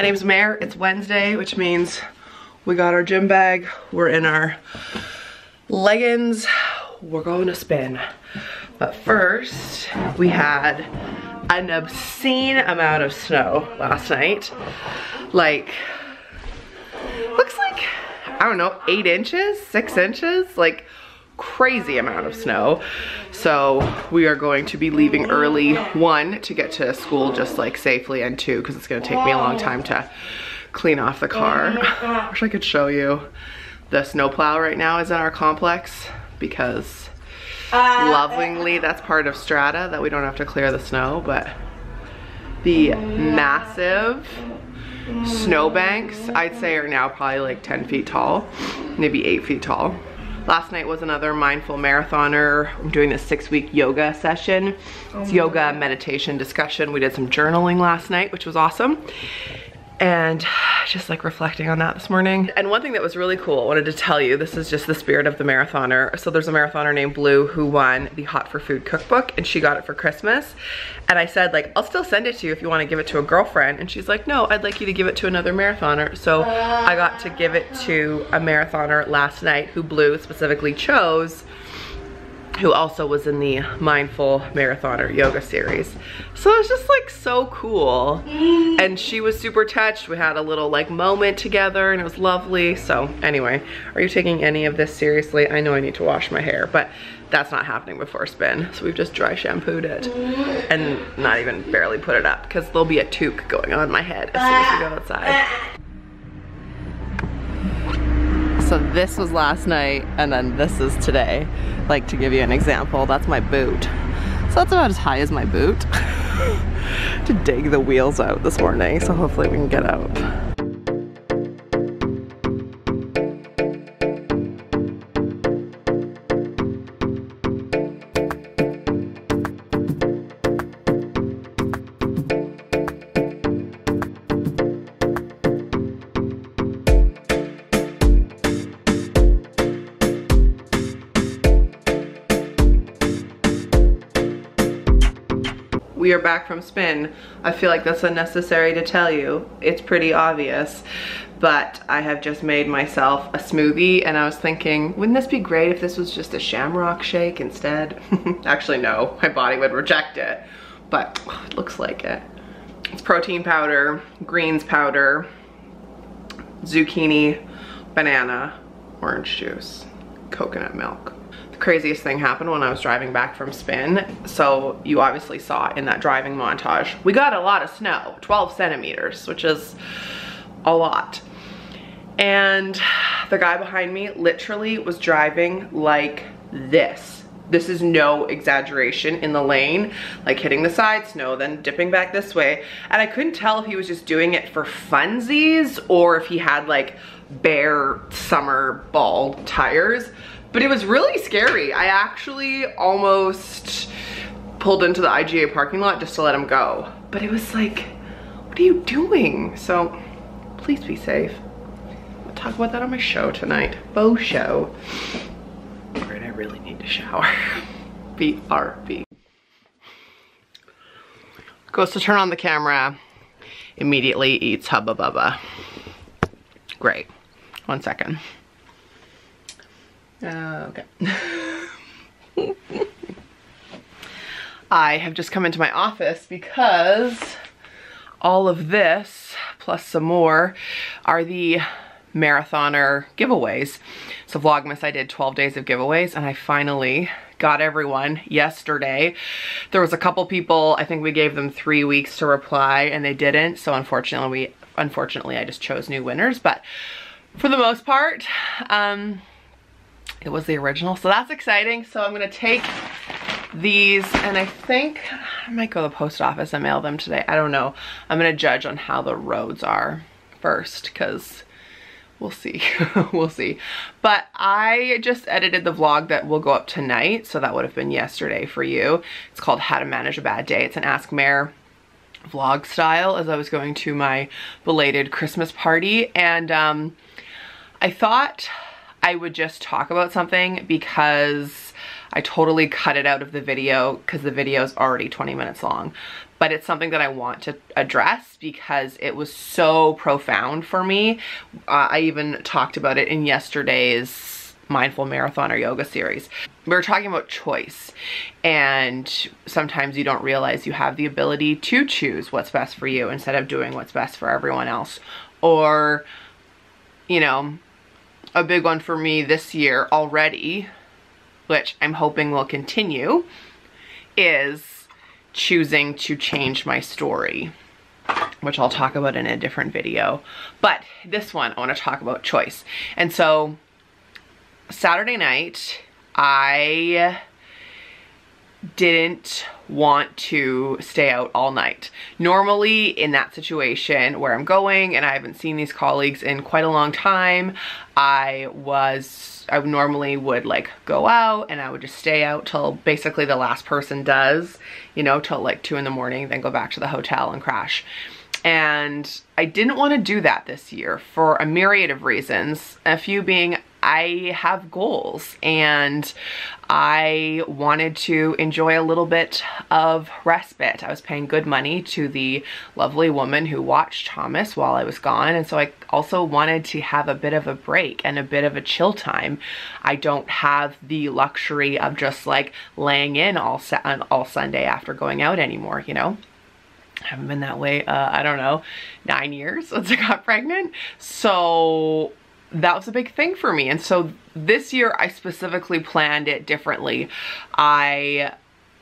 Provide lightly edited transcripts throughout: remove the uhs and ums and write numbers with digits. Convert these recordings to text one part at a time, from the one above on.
name's Mare. It's Wednesday, which means we got our gym bag. We're in our leggings. We're going to spin. But first, we had an obscene amount of snow last night. Like, looks like, I don't know, 8 inches, 6 inches, like crazy amount of snow. So we are going to be leaving early, 1, to get to school just like safely, and 2, because it's gonna take me a long time to clean off the car. I wish I could show you. The snowplow right now is in our complex because lovingly that's part of strata that we don't have to clear the snow, but the massive snow banks I'd say are now probably like 10 feet tall, maybe 8 feet tall. Last night was another mindful marathoner. I'm doing this 6-week yoga session. It's yoga, meditation, discussion. We did some journaling last night, which was awesome. And just like reflecting on that this morning. And one thing that was really cool, I wanted to tell you, this is just the spirit of the marathoner. So there's a marathoner named Blue who won the Hot for Food cookbook, and she got it for Christmas. And I said, like, I'll still send it to you if you want to give it to a girlfriend. And she's like, no, I'd like you to give it to another marathoner. So I got to give it to a marathoner last night who Blue specifically chose, who also was in the Mindful Marathoner yoga series. So it was just like so cool. And she was super touched. We had a little like moment together and it was lovely. So anyway, are you taking any of this seriously? I know I need to wash my hair, but that's not happening before spin. So we've just dry shampooed it and not even barely put it up because there'll be a toque going on my head as soon as we go outside. So this was last night and then this is today. Like, to give you an example, that's my boot. So that's about as high as my boot. To dig the wheels out this morning, so hopefully we can get out. We are back from spin. I feel like that's unnecessary to tell you. It's pretty obvious, but I have just made myself a smoothie and I was thinking, wouldn't this be great if this was just a shamrock shake instead? Actually, no, my body would reject it, but it looks like it. It's protein powder, greens powder, zucchini, banana, orange juice, coconut milk. The craziest thing happened when I was driving back from spin. So you obviously saw in that driving montage, we got a lot of snow, 12 centimeters, which is a lot. And the guy behind me literally was driving like this. This is no exaggeration, in the lane, like hitting the side snow, then dipping back this way. And I couldn't tell if he was just doing it for funsies or if he had like bare summer ball tires. But it was really scary. I actually almost pulled into the IGA parking lot just to let him go. But it was like, what are you doing? So please be safe. We'll talk about that on my show tonight. Faux show. All right, I really need to shower. BRB. Goes to turn on the camera. Immediately eats Hubba Bubba. Great. 1 second. Okay. I have just come into my office because all of this, plus some more, are the marathoner giveaways. So Vlogmas, I did 12 days of giveaways and I finally got everyone yesterday. There was a couple people, I think we gave them 3 weeks to reply and they didn't. So unfortunately I just chose new winners, but for the most part, it was the original, so that's exciting. So I'm gonna take these and I think I might go to the post office and mail them today. I don't know. I'm gonna judge on how the roads are first because we'll see. We'll see. But I just edited the vlog that will go up tonight, so that would have been yesterday for you. It's called How to Manage a Bad Day. It's an Ask Mare vlog style as I was going to my belated Christmas party, and I thought I would just talk about something because I totally cut it out of the video because the video is already 20 minutes long. but it's something that I want to address because it was so profound for me. I even talked about it in yesterday's Mindful Marathon or yoga series. We were talking about choice, and sometimes you don't realize you have the ability to choose what's best for you instead of doing what's best for everyone else. Or, you know, a big one for me this year already, which I'm hoping will continue, is choosing to change my story, which I'll talk about in a different video. But this one, I want to talk about choice. And so Saturday night, I didn't want to stay out all night. Normally in that situation where I'm going and I haven't seen these colleagues in quite a long time, I normally would like go out and I would just stay out till basically the last person does, you know, till like 2 in the morning, then go back to the hotel and crash. And I didn't want to do that this year for a myriad of reasons, a few being I have goals and I wanted to enjoy a little bit of respite. I was paying good money to the lovely woman who watched Thomas while I was gone, and so I also wanted to have a bit of a break and a bit of a chill time. I don't have the luxury of just like laying in all Sunday after going out anymore, you know? I haven't been that way, I don't know, 9 years since I got pregnant. So that was a big thing for me. And so this year I specifically planned it differently. I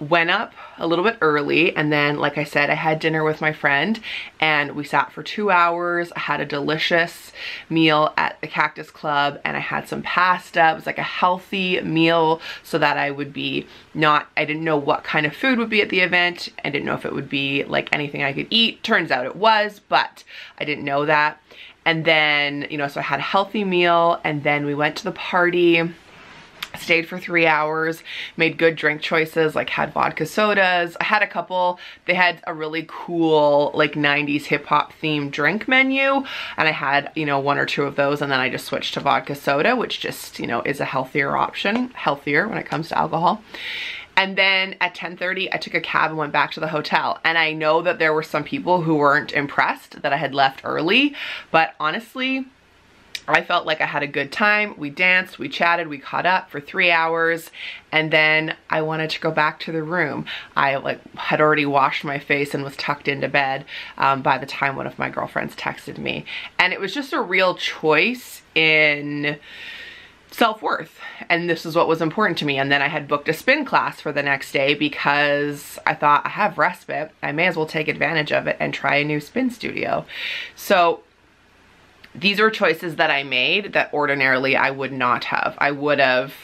went up a little bit early, and then, like I said, I had dinner with my friend and we sat for 2 hours. I had a delicious meal at the Cactus Club and I had some pasta. It was like a healthy meal so that I would be I didn't know what kind of food would be at the event. I didn't know if it would be like anything I could eat. Turns out it was, but I didn't know that. And then, you know, so I had a healthy meal, and then we went to the party, stayed for 3 hours, made good drink choices, like had vodka sodas. I had a couple, they had a really cool like 90s hip hop themed drink menu, and I had, you know, 1 or 2 of those, and then I just switched to vodka soda, which just, you know, is a healthier option, healthier when it comes to alcohol. And then at 10:30, I took a cab and went back to the hotel. And I know that there were some people who weren't impressed that I had left early, but honestly, I felt like I had a good time. We danced, we chatted, we caught up for 3 hours, and then I wanted to go back to the room. I like had already washed my face and was tucked into bed by the time one of my girlfriends texted me. And it was just a real choice in self-worth, and this is what was important to me. And then I had booked a spin class for the next day because I thought, I have respite, I may as well take advantage of it and try a new spin studio. So these are choices that I made that ordinarily I would not have. I would have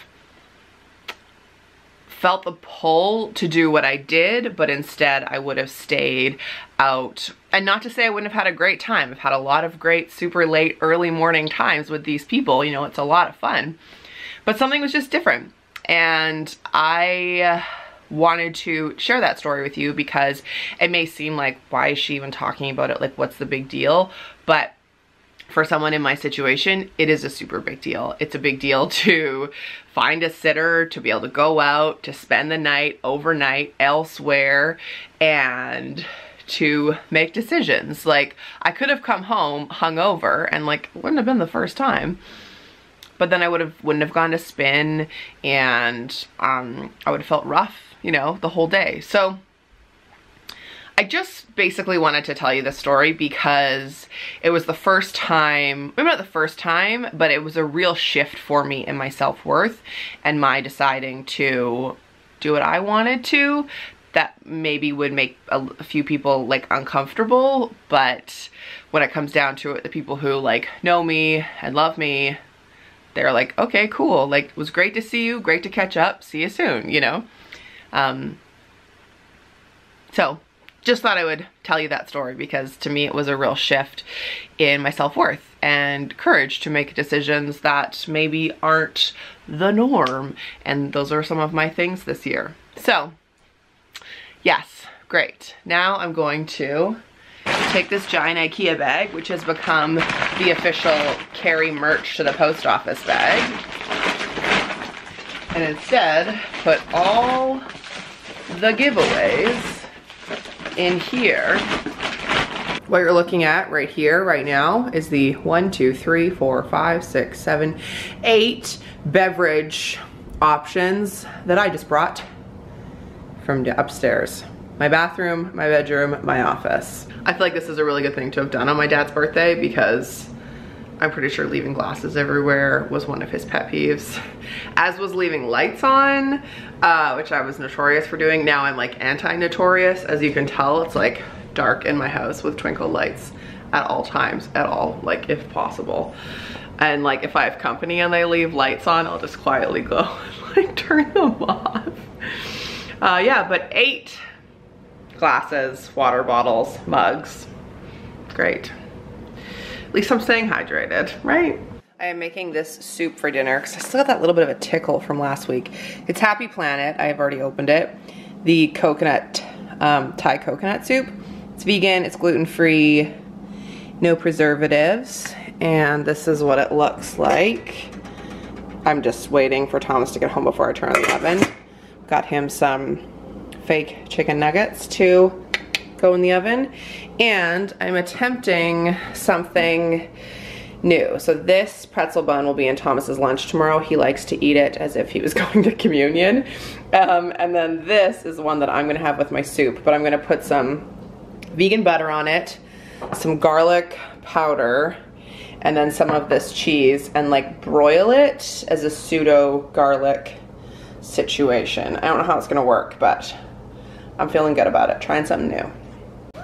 felt the pull to do what I did, but instead I would have stayed out. And not to say I wouldn't have had a great time. I've had a lot of great super late early morning times with these people, you know, it's a lot of fun, but something was just different. And I wanted to share that story with you because it may seem like, why is she even talking about it? Like, what's the big deal? But for someone in my situation, it is a super big deal. It's a big deal to find a sitter, to be able to go out, to spend the night overnight elsewhere, and to make decisions. Like, I could have come home hungover and like, wouldn't have been the first time, but then I wouldn't have gone to spin, and I would have felt rough, you know, the whole day. So I just basically wanted to tell you this story because it was the first time, maybe not the first time, but it was a real shift for me in my self-worth and my deciding to do what I wanted to. That maybe would make a few people like uncomfortable, but when it comes down to it, the people who like know me and love me, they're like, okay, cool. Like, it was great to see you, great to catch up, see you soon, you know? So just thought I would tell you that story because to me it was a real shift in my self-worth and courage to make decisions that maybe aren't the norm. And those are some of my things this year. So yes, great. Now I'm going to take this giant IKEA bag, which has become the official carry merch to the post office bag, and instead put all the giveaways in here, what you're looking at right here, right now, is the 1, 2, 3, 4, 5, 6, 7, 8 beverage options that I just brought from the upstairs. My bathroom, my bedroom, my office. I feel like this is a really good thing to have done on my dad's birthday because I'm pretty sure leaving glasses everywhere was one of his pet peeves. As was leaving lights on, which I was notorious for doing. Now I'm like anti-notorious. As you can tell, it's like dark in my house with twinkle lights at all times, like if possible. And like if I have company and they leave lights on, I'll just quietly go and like turn them off. Yeah, but 8 glasses, water bottles, mugs. Great. At least I'm staying hydrated, right? I am making this soup for dinner because I still got that little bit of a tickle from last week. It's Happy Planet. I have already opened it. The coconut, Thai coconut soup. It's vegan, it's gluten-free, no preservatives. And this is what it looks like. I'm just waiting for Thomas to get home before I turn on the oven. Got him some fake chicken nuggets to go in the oven. And I'm attempting something new. So this pretzel bun will be in Thomas's lunch tomorrow. He likes to eat it as if he was going to communion. And then this is one that I'm gonna have with my soup, but I'm gonna put some vegan butter on it, some garlic powder, and then some of this cheese, and like broil it as a pseudo garlic situation. I don't know how it's gonna work, but I'm feeling good about it. Trying something new.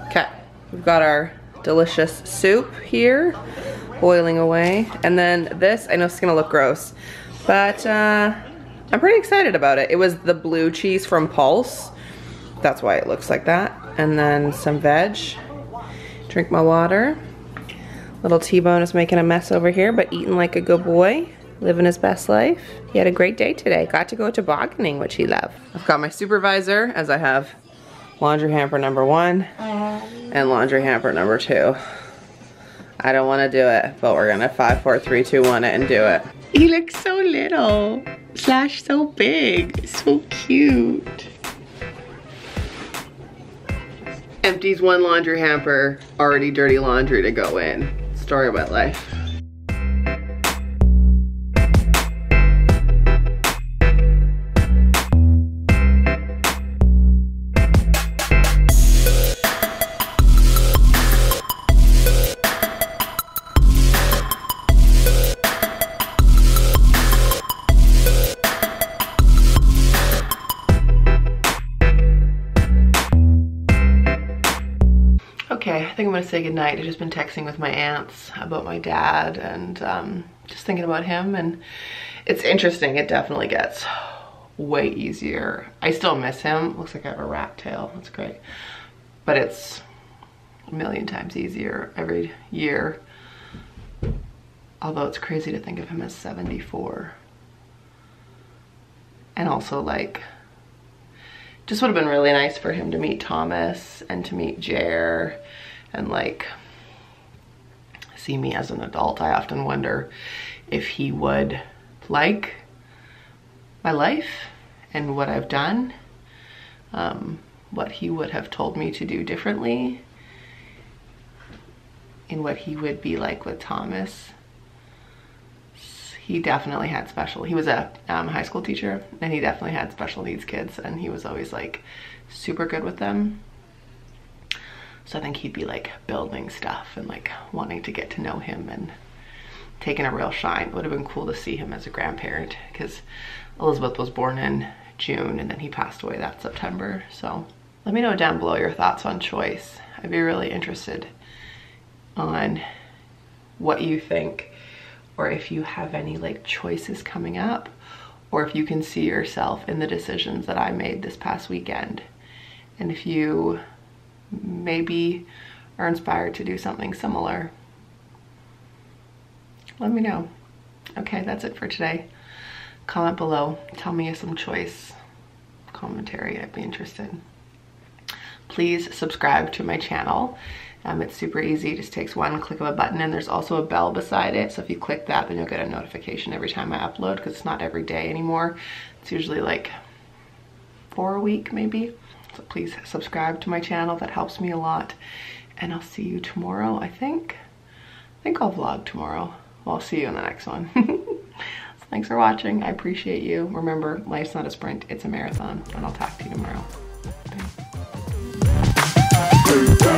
Okay, we've got our delicious soup here, boiling away. And then this, I know it's gonna look gross, but I'm pretty excited about it. It was the blue cheese from Pulse. That's why it looks like that. And then some veg. Drink my water. Little T-Bone is making a mess over here, but eating like a good boy. Living his best life. He had a great day today. Got to go tobogganing, which he loved. I've got my supervisor, as I have laundry hamper number 1 and laundry hamper number 2. I don't want to do it, but we're gonna 5, 4, 3, 2, 1 it and do it. He looks so little / so big. So cute. Empties 1 laundry hamper, already dirty laundry to go in. Story of my life. Okay, I think I'm gonna say goodnight. I've just been texting with my aunts about my dad and just thinking about him, and it's interesting. It definitely gets way easier. I still miss him. Looks like I have a rat tail. That's great. But it's a million times easier every year. Although it's crazy to think of him as 74. And also like, just would have been really nice for him to meet Thomas and to meet Jer and like see me as an adult. I often wonder if he would like my life and what I've done, what he would have told me to do differently, and what he would be like with Thomas. He definitely had he was a high school teacher, and he definitely had special needs kids, and he was always like super good with them. So I think he'd be like building stuff and like wanting to get to know him and taking a real shine. It would have been cool to see him as a grandparent because Elizabeth was born in June and then he passed away that September. So let me know down below your thoughts on choice. I'd be really interested on what you think, or if you have any like choices coming up, or if you can see yourself in the decisions that I made this past weekend. And if you maybe are inspired to do something similar, let me know. Okay, that's it for today. Comment below, tell me some choice commentary, I'd be interested. Please subscribe to my channel. It's super easy, it just takes one click of a button, and there's also a bell beside it. So if you click that, then you'll get a notification every time I upload, because it's not every day anymore. It's usually like 4 a week maybe. So So please subscribe to my channel. That helps me a lot. And I'll see you tomorrow, I think. I'll vlog tomorrow. Well, I'll see you in the next one. So thanks for watching. I appreciate you. Remember, life's not a sprint, it's a marathon. And I'll talk to you tomorrow. Bye.